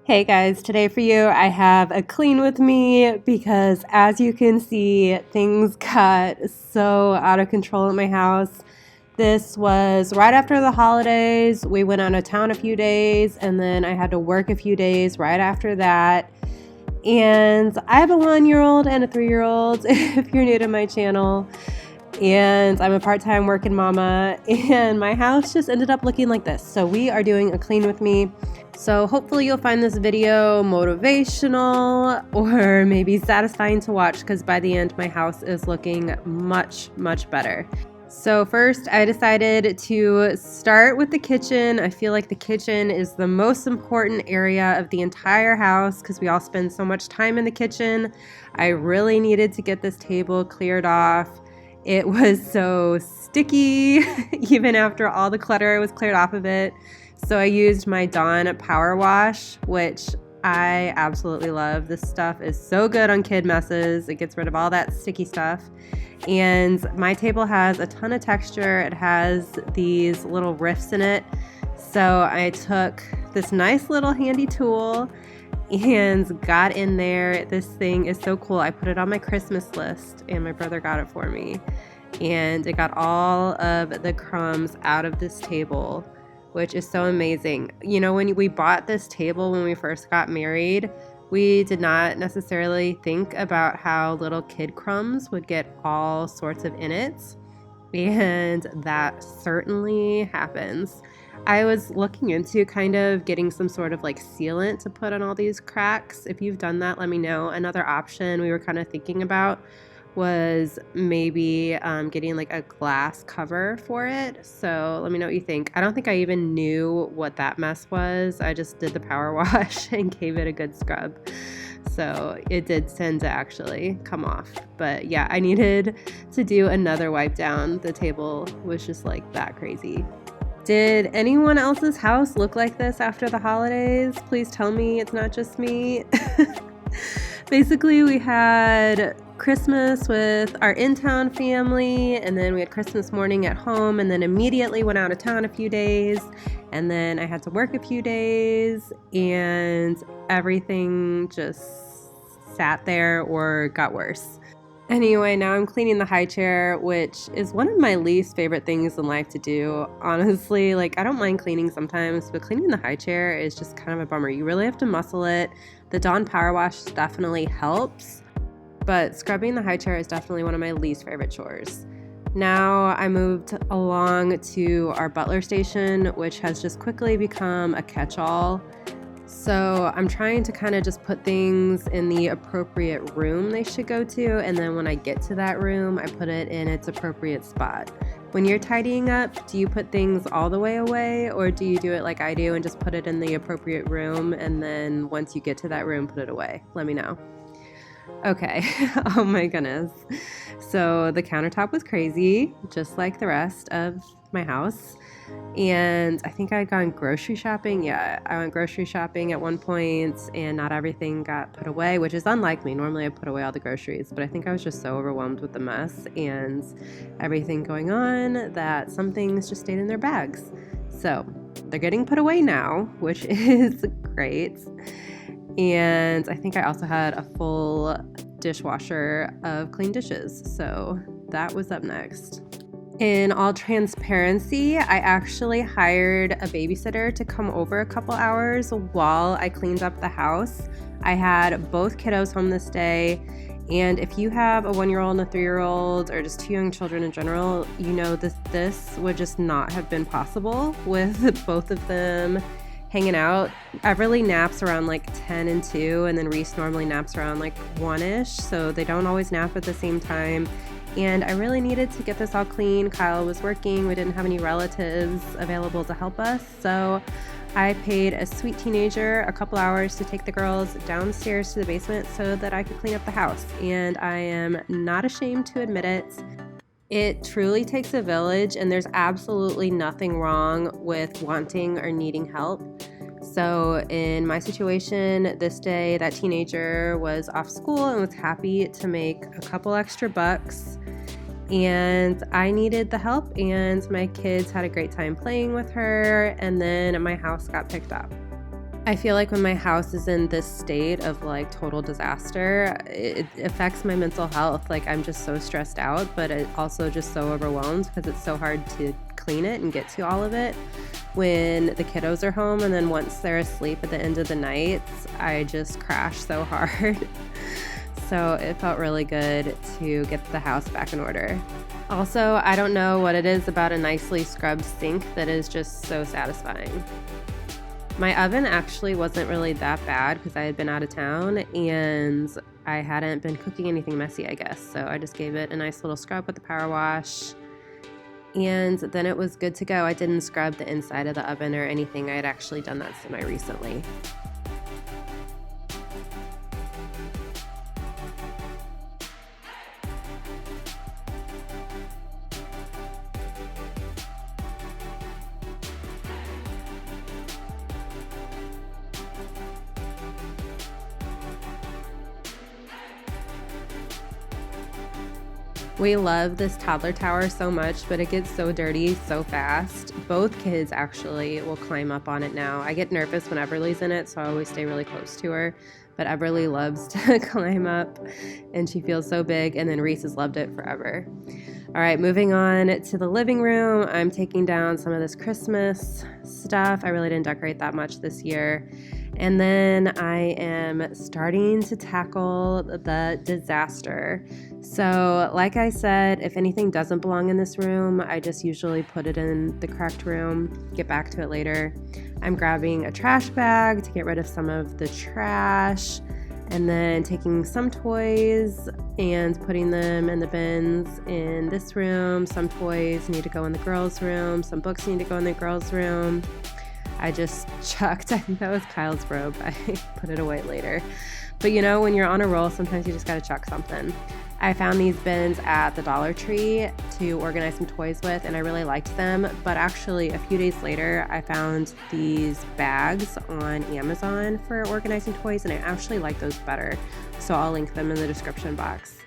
Hey guys, today for you I have a clean with me because as you can see, things got so out of control at my house. This was right after the holidays. We went out of town a few days and then I had to work a few days right after that. And I have a 1 year old and a 3 year old if you're new to my channel. And I'm a part-time working mama, and my house just ended up looking like this. So we are doing a clean with me. So hopefully you'll find this video motivational or maybe satisfying to watch, because by the end my house is looking much better. So first I decided to start with the kitchen. I feel like the kitchen is the most important area of the entire house because we all spend so much time in the kitchen. I really needed to get this table cleared off. It was so sticky even after all the clutter was cleared off of it. So I used my Dawn Power Wash, which I absolutely love. This stuff is so good on kid messes. It gets rid of all that sticky stuff. And my table has a ton of texture. It has these little rifts in it. So I took this nice little handy tool and got in there. This thing is so cool. I put it on my Christmas list and my brother got it for me. And it got all of the crumbs out of this table, which is so amazing. You know, when we bought this table when we first got married, we did not necessarily think about how little kid crumbs would get all sorts of innards. And that certainly happens. I was looking into kind of getting some sort of like sealant to put on all these cracks. If you've done that, let me know. Another option we were kind of thinking about was maybe getting like a glass cover for it. So let me know what you think. I don't think I even knew what that mess was. I just did the power wash and gave it a good scrub. So it did tend to actually come off. But yeah, I needed to do another wipe down. The table was just like that crazy. Did anyone else's house look like this after the holidays? Please tell me it's not just me. Basically, we had Christmas with our in-town family, and then we had Christmas morning at home, and then immediately went out of town a few days, and then I had to work a few days, and everything just sat there or got worse. Anyway, now I'm cleaning the high chair, which is one of my least favorite things in life to do. Honestly, like I don't mind cleaning sometimes, but cleaning the high chair is just kind of a bummer. You really have to muscle it. The Dawn Power Wash definitely helps, but scrubbing the high chair is definitely one of my least favorite chores. Now I moved along to our butler station, which has just quickly become a catch-all. So I'm trying to kind of just put things in the appropriate room they should go to, and then when I get to that room, I put it in its appropriate spot. When you're tidying up, do you put things all the way away, or do you do it like I do and just put it in the appropriate room, and then once you get to that room, put it away? Let me know. Okay, oh my goodness. So the countertop was crazy, just like the rest of my house. And I think I had gone grocery shopping. Yeah, I went grocery shopping at one point and not everything got put away, which is unlike me. Normally I put away all the groceries, but I think I was just so overwhelmed with the mess and everything going on that some things just stayed in their bags. So they're getting put away now, which is great. And I think I also had a full dishwasher of clean dishes. So that was up next. In all transparency, I actually hired a babysitter to come over a couple hours while I cleaned up the house. I had both kiddos home this day, and if you have a 1-year-old and a 3-year-old or just 2 young children in general, you know this would just not have been possible with both of them hanging out. Everly naps around like 10 and 2, and then Reese normally naps around like 1-ish, so they don't always nap at the same time. And I really needed to get this all clean. Kyle was working. We didn't have any relatives available to help us. So I paid a sweet teenager a couple hours to take the girls downstairs to the basement so that I could clean up the house. And I am not ashamed to admit it. It truly takes a village, and there's absolutely nothing wrong with wanting or needing help. So in my situation this day, that teenager was off school and was happy to make a couple extra bucks. And I needed the help, and my kids had a great time playing with her, and then my house got picked up. I feel like when my house is in this state of like total disaster, it affects my mental health. Like I'm just so stressed out, but it also just so overwhelmed because it's so hard to clean it and get to all of it when the kiddos are home. And then once they're asleep at the end of the night, I just crash so hard. So it felt really good to get the house back in order. Also, I don't know what it is about a nicely scrubbed sink that is just so satisfying. My oven actually wasn't really that bad because I had been out of town and I hadn't been cooking anything messy, I guess. So I just gave it a nice little scrub with the power wash. And then it was good to go. I didn't scrub the inside of the oven or anything. I had actually done that semi-recently. We love this toddler tower so much, but it gets so dirty so fast. Both kids actually will climb up on it now. I get nervous when Everly's in it, so I always stay really close to her. But Everly loves to climb up, and she feels so big, and then Reese has loved it forever. All right, moving on to the living room. I'm taking down some of this Christmas stuff. I really didn't decorate that much this year. And then I am starting to tackle the disaster. So like I said, if anything doesn't belong in this room, I just usually put it in the correct room, get back to it later. I'm grabbing a trash bag to get rid of some of the trash, and then taking some toys and putting them in the bins in this room. Some toys need to go in the girls' room. Some books need to go in the girls' room. I just chucked, I think that was Kyle's robe. I put it away later. But you know, when you're on a roll, sometimes you just gotta chuck something. I found these bins at the Dollar Tree to organize some toys with, and I really liked them. But actually, a few days later, I found these bags on Amazon for organizing toys, and I actually like those better. So I'll link them in the description box.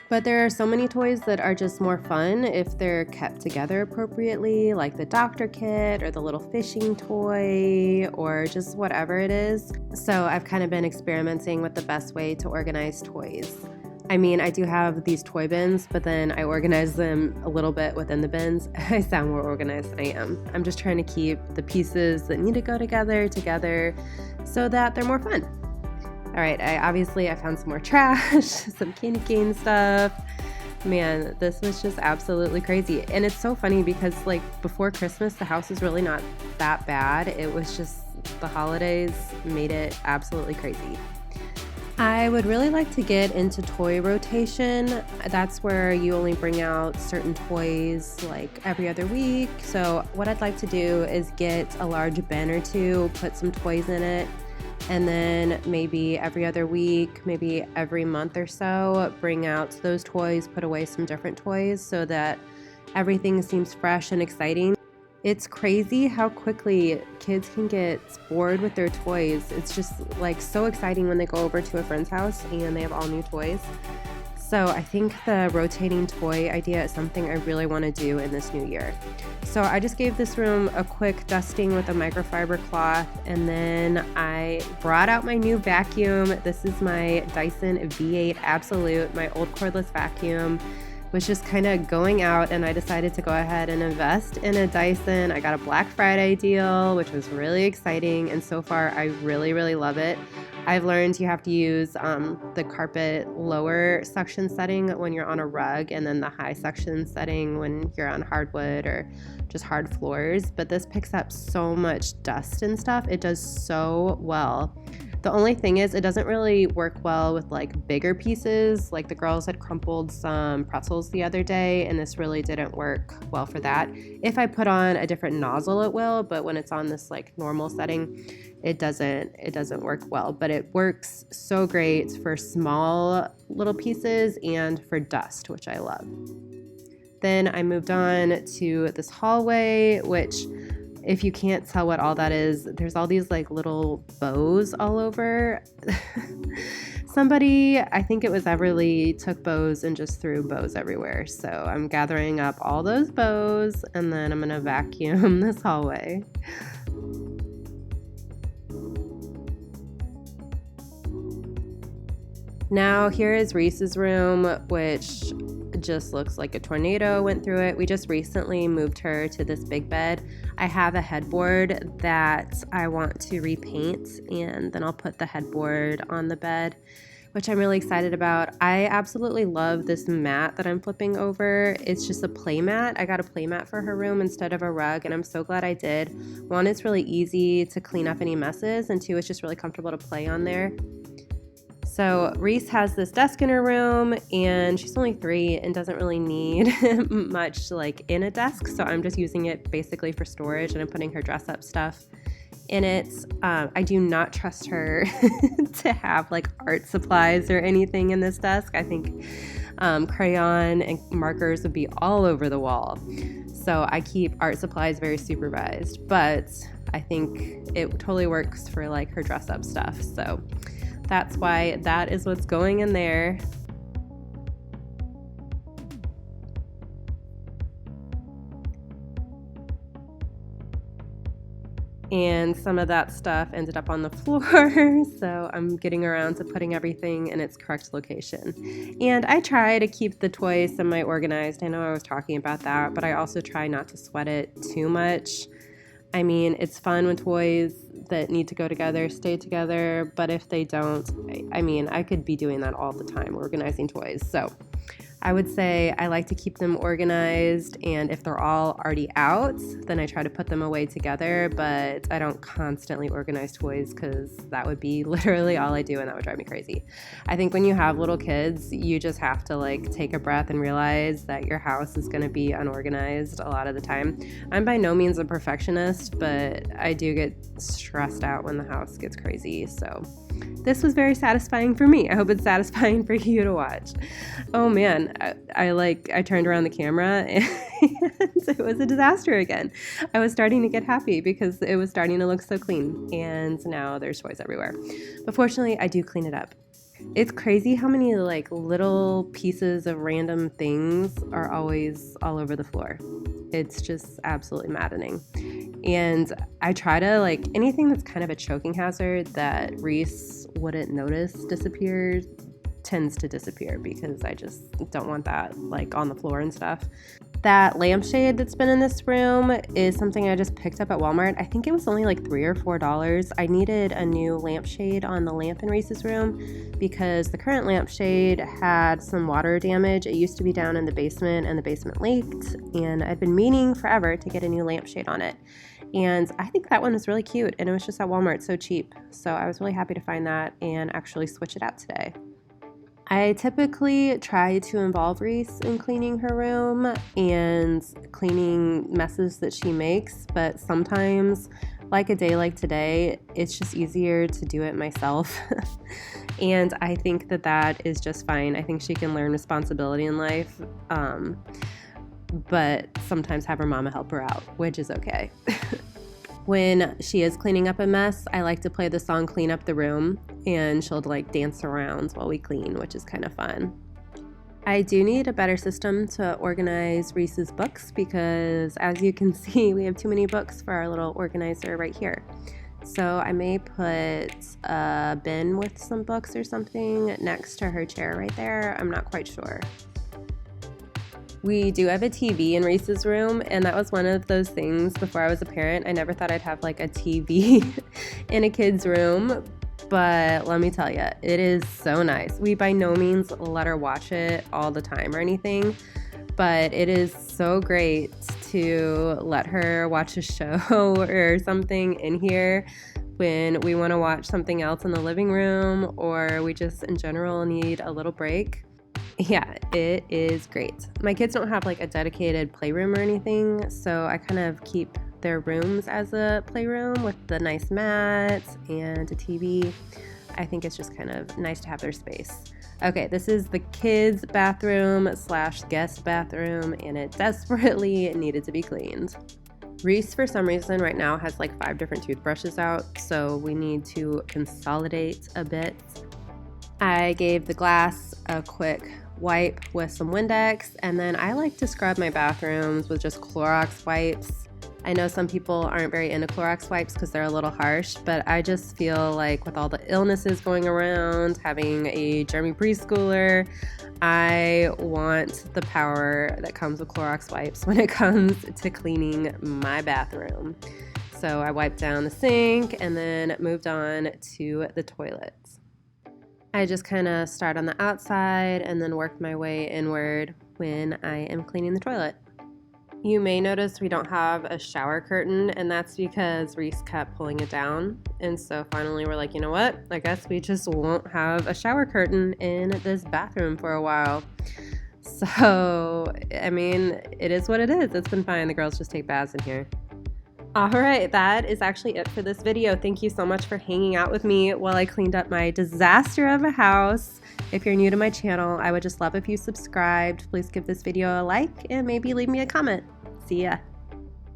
But there are so many toys that are just more fun if they're kept together appropriately, like the doctor kit or the little fishing toy or just whatever it is. So I've kind of been experimenting with the best way to organize toys. I mean, I do have these toy bins, but then I organize them a little bit within the bins. I sound more organized than I am. I'm just trying to keep the pieces that need to go together so that they're more fun. All right, I found some more trash, some candy cane stuff. Man, this was just absolutely crazy. And it's so funny because like before Christmas, the house is really not that bad. It was just the holidays made it absolutely crazy. I would really like to get into toy rotation. That's where you only bring out certain toys like every other week. So what I'd like to do is get a large bin or two, put some toys in it, and then maybe every other week, maybe every month or so, bring out those toys, put away some different toys so that everything seems fresh and exciting. It's crazy how quickly kids can get bored with their toys. It's just like so exciting when they go over to a friend's house and they have all new toys. So I think the rotating toy idea is something I really want to do in this new year. So I just gave this room a quick dusting with a microfiber cloth, and then I brought out my new vacuum. This is my Dyson V8 Absolute, my old cordless vacuum. Was just kind of going out, and I decided to go ahead and invest in a Dyson. I got a Black Friday deal, which was really exciting, and so far I really, really love it. I've learned you have to use the carpet lower suction setting when you're on a rug, and then the high suction setting when you're on hardwood or just hard floors. But this picks up so much dust and stuff. It does so well. The only thing is it doesn't really work well with like bigger pieces. Like the girls had crumpled some pretzels the other day, and this really didn't work well for that. If I put on a different nozzle, it will, but when it's on this like normal setting, it doesn't work well. But it works so great for small little pieces and for dust, which I love. Then I moved on to this hallway, which, if you can't tell what all that is, there's all these like little bows all over. Somebody, I think it was Everly, took bows and just threw bows everywhere. So I'm gathering up all those bows, and then I'm gonna vacuum this hallway. Now here is Reese's room, which just looks like a tornado went through it. We just recently moved her to this big bed. I have a headboard that I want to repaint, and then I'll put the headboard on the bed, which I'm really excited about. I absolutely love this mat that I'm flipping over. It's just a play mat. I got a play mat for her room instead of a rug, and I'm so glad I did. One, it's really easy to clean up any messes, and two, it's just really comfortable to play on there. So Reese has this desk in her room, and she's only 3 and doesn't really need much like in a desk. So I'm just using it basically for storage, and I'm putting her dress up stuff in it. I do not trust her to have like art supplies or anything in this desk. I think crayon and markers would be all over the wall. So I keep art supplies very supervised, but I think it totally works for like her dress up stuff. So that's why that is what's going in there. And some of that stuff ended up on the floor, so I'm getting around to putting everything in its correct location. And I try to keep the toys semi-organized. I know I was talking about that, but I also try not to sweat it too much. I mean, it's fun when toys that need to go together stay together, but if they don't, I mean, I could be doing that all the time, organizing toys. So I would say I like to keep them organized, and if they're all already out, then I try to put them away together, but I don't constantly organize toys because that would be literally all I do, and that would drive me crazy. I think when you have little kids, you just have to like take a breath and realize that your house is going to be unorganized a lot of the time. I'm by no means a perfectionist, but I do get stressed out when the house gets crazy, so this was very satisfying for me. I hope it's satisfying for you to watch. Oh man, I turned around the camera and it was a disaster again. I was starting to get happy because it was starting to look so clean, and now there's toys everywhere. But fortunately, I do clean it up. It's crazy how many like little pieces of random things are always all over the floor. It's just absolutely maddening. And I try to like anything that's kind of a choking hazard that Reese wouldn't notice tends to disappear because I just don't want that like on the floor and stuff. That lampshade that's been in this room is something I just picked up at Walmart. I think it was only like $3 or $4. I needed a new lampshade on the lamp in Reese's room because the current lampshade had some water damage. It used to be down in the basement and the basement leaked, and I'd been meaning forever to get a new lampshade on it. And I think that one was really cute, and it was just at Walmart, so cheap. So I was really happy to find that and actually switch it out today. I typically try to involve Reese in cleaning her room and cleaning messes that she makes, but sometimes, like a day like today, it's just easier to do it myself. And I think that is just fine. I think she can learn responsibility in life, but sometimes have her mama help her out, which is okay. When she is cleaning up a mess, I like to play the song Clean Up the Room, and she'll like dance around while we clean, which is kind of fun. I do need a better system to organize Reese's books because, as you can see, we have too many books for our little organizer right here. So I may put a bin with some books or something next to her chair right there. I'm not quite sure. We do have a TV in Reese's room, and that was one of those things before I was a parent. I never thought I'd have like a TV in a kid's room, but let me tell you, it is so nice. We by no means let her watch it all the time or anything, but it is so great to let her watch a show or something in here when we want to watch something else in the living room, or we just in general need a little break. Yeah, it is great. My kids don't have like a dedicated playroom or anything, so I kind of keep their rooms as a playroom with the nice mats and a TV. I think it's just kind of nice to have their space. Okay, this is the kids' bathroom / guest bathroom, and it desperately needed to be cleaned. Reese, for some reason, right now has like 5 different toothbrushes out, so we need to consolidate a bit. I gave the glass a quick wipe with some Windex, and then I like to scrub my bathrooms with just Clorox wipes. I know some people aren't very into Clorox wipes because they're a little harsh, but I just feel like with all the illnesses going around, having a germy preschooler, I want the power that comes with Clorox wipes when it comes to cleaning my bathroom. So I wiped down the sink and then moved on to the toilets. I just kind of start on the outside and then work my way inward when I am cleaning the toilet. You may notice we don't have a shower curtain, and that's because Reese kept pulling it down. And so finally we're like, you know what? I guess we just won't have a shower curtain in this bathroom for a while. So, I mean, it is what it is. It's been fine. The girls just take baths in here. All right, that is actually it for this video. Thank you so much for hanging out with me while I cleaned up my disaster of a house. If you're new to my channel, I would just love if you subscribed. Please give this video a like and maybe leave me a comment. See ya.